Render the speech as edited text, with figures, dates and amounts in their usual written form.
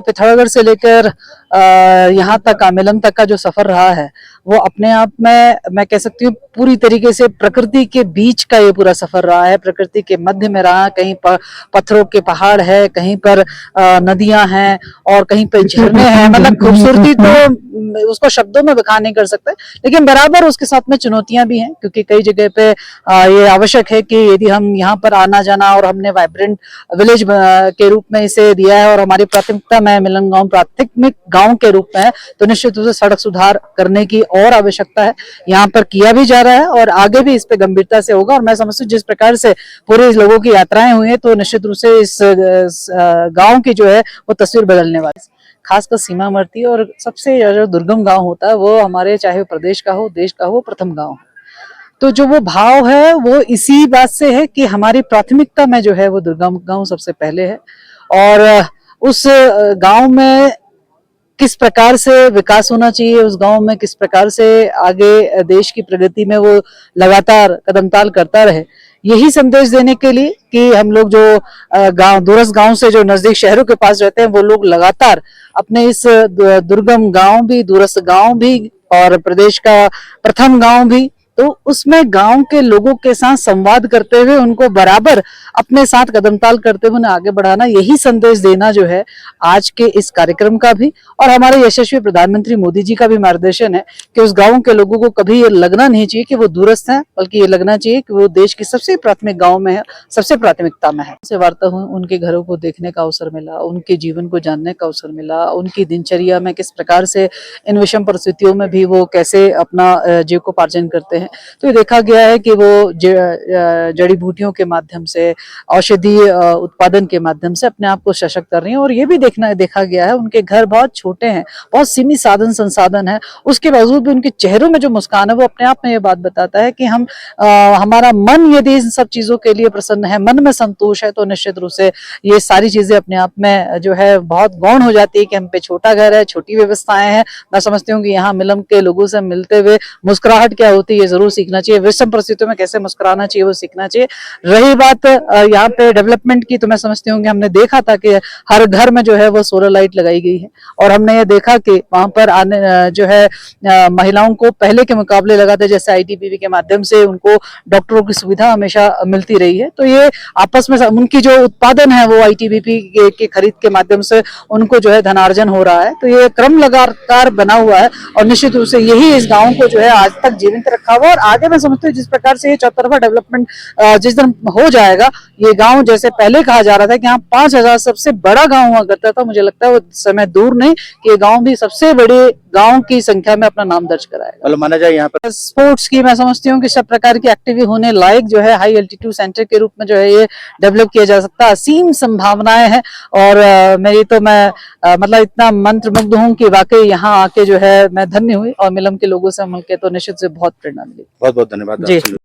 पिथौरागढ़ से लेकर यहाँ तक का मिलन तक का जो सफर रहा है वो अपने आप में मैं कह सकती हूँ पूरी तरीके से प्रकृति के बीच का ये पूरा सफर रहा है। प्रकृति के मध्य में रहा, कहीं पर पत्थरों के पहाड़ है, कहीं पर नदियां हैं और कहीं पर झरने हैं। मतलब खूबसूरती तो उसको शब्दों में बयान नहीं कर सकते, लेकिन बराबर उसके साथ में चुनौतियां भी हैं, क्योंकि कई जगह पे ये आवश्यक है कि यदि हम यहाँ पर आना जाना, और हमने वाइब्रेंट विलेज के रूप में इसे दिया है और हमारी प्राथमिकता में मिलन गांव प्राथमिक गांव के रूप में है, तो निश्चित रूप से सड़क सुधार करने की और आवश्यकता है। यहाँ पर किया भी जा रहा है और आगे भी इस पे गंभीरता से होगा। और मैं समझती हूँ जिस प्रकार से पूरे लोगों की यात्राएं हुई है, तो निश्चित रूप से इस गांव की जो है वो तस्वीर बदलने वाली, खासकर सीमावर्ती और सबसे जो दुर्गम गांव होता है वो हमारे, चाहे प्रदेश का हो, देश का हो, प्रथम गांव है। तो जो वो भाव है वो इसी बात से है कि हमारी प्राथमिकता में जो है वो दुर्गम गांव सबसे पहले है, और उस गांव में किस प्रकार से विकास होना चाहिए, उस गांव में किस प्रकार से आगे देश की प्रगति में वो लगातार कदमताल करता रहे, यही संदेश देने के लिए कि हम लोग जो गांव, दूरस्थ गांव से जो नजदीक शहरों के पास रहते हैं, वो लोग लगातार अपने इस दुर्गम गांव भी, दूरस्थ गांव भी और प्रदेश का प्रथम गांव भी, तो उसमें गांव के लोगों के साथ संवाद करते हुए उनको बराबर अपने साथ कदमताल करते हुए उन्हें आगे बढ़ाना, यही संदेश देना जो है आज के इस कार्यक्रम का भी और हमारे यशस्वी प्रधानमंत्री मोदी जी का भी मार्गदर्शन है कि उस गांव के लोगों को कभी ये लगना नहीं चाहिए कि वो दूरस्थ हैं, बल्कि ये लगना चाहिए कि वो देश की सबसे प्राथमिक गांव में है, सबसे प्राथमिकता में है। से वार्ता हुई, उनके घरों को देखने का अवसर मिला, उनके जीवन को जानने का अवसर मिला, उनकी दिनचर्या में किस प्रकार से इन विषम परिस्थितियों में भी वो कैसे अपना जीविकोपार्जन करते हैं। तो ये देखा गया है कि वो जड़ी बूटियों के माध्यम से, औषधीय उत्पादन के माध्यम से अपने आप को सशक्त कर रही हैं। और ये भी देखा गया है उनके घर बहुत छोटे हैं, बहुत सीमित साधन संसाधन है, उसके बावजूद भी उनके चेहरों में जो मुस्कान है वो अपने आप में ये बात बताता है कि हम हमारा मन यदि इन सब चीजों के लिए प्रसन्न है, मन में संतोष है, तो निश्चित रूप से ये सारी चीजें अपने आप में जो है बहुत गौण हो जाती है कि हम पे छोटा घर है, छोटी व्यवस्थाएं हैं। मैं समझती हूँ कि यहाँ मिलन के लोगों से मिलते हुए मुस्कुराहट क्या होती है जरूर सीखना चाहिए, विषम परिस्थितियों में कैसे मुस्कुराना चाहिए वो सीखना चाहिए। रही बात यहाँ पे डेवलपमेंट की, तो मैं समझती हूँ कि हमने देखा था कि हर घर में जो है वो सोलर लाइट लगाई गई है, और हमने ये देखा कि वहां पर आने जो है महिलाओं को पहले के मुकाबले लगातार, जैसे आईटीबीपी के माध्यम से उनको डॉक्टरों की सुविधा हमेशा मिलती रही है। तो ये आपस में उनकी जो उत्पादन है वो आईटीबीपी के खरीद के माध्यम से उनको जो है धनार्जन हो रहा है। तो ये क्रम लगातार बना हुआ है और निश्चित रूप से यही इस गाँव को जो है आज तक जीवित रखा हुआ। और आगे मैं समझती हूँ जिस प्रकार से ये चौतरफा डेवलपमेंट जिस दिन हो जाएगा, ये गांव जैसे पहले कहा जा रहा था कि यहाँ 5,000 सबसे बड़ा गांव हुआ करता था, मुझे लगता है वो समय दूर नहीं कि ये गांव भी सबसे बड़े गांव की संख्या में अपना नाम दर्ज कराएगा। मतलब माना जाए यहाँ पर स्पोर्ट्स की मैं समझती हूँ कि सब प्रकार की एक्टिविटी होने लायक जो है हाई एल्टीट्यूड सेंटर के रूप में जो है ये डेवलप किया जा सकता है। असीम संभावनाएं हैं और मेरी तो मैं मतलब इतना मंत्रमुग्ध हूँ कि वाकई यहाँ आके जो है मैं धन्य हुई और मिलम के लोगों से मिलकर तो निश्चित से बहुत प्रेरणा मिली। बहुत बहुत धन्यवाद जी।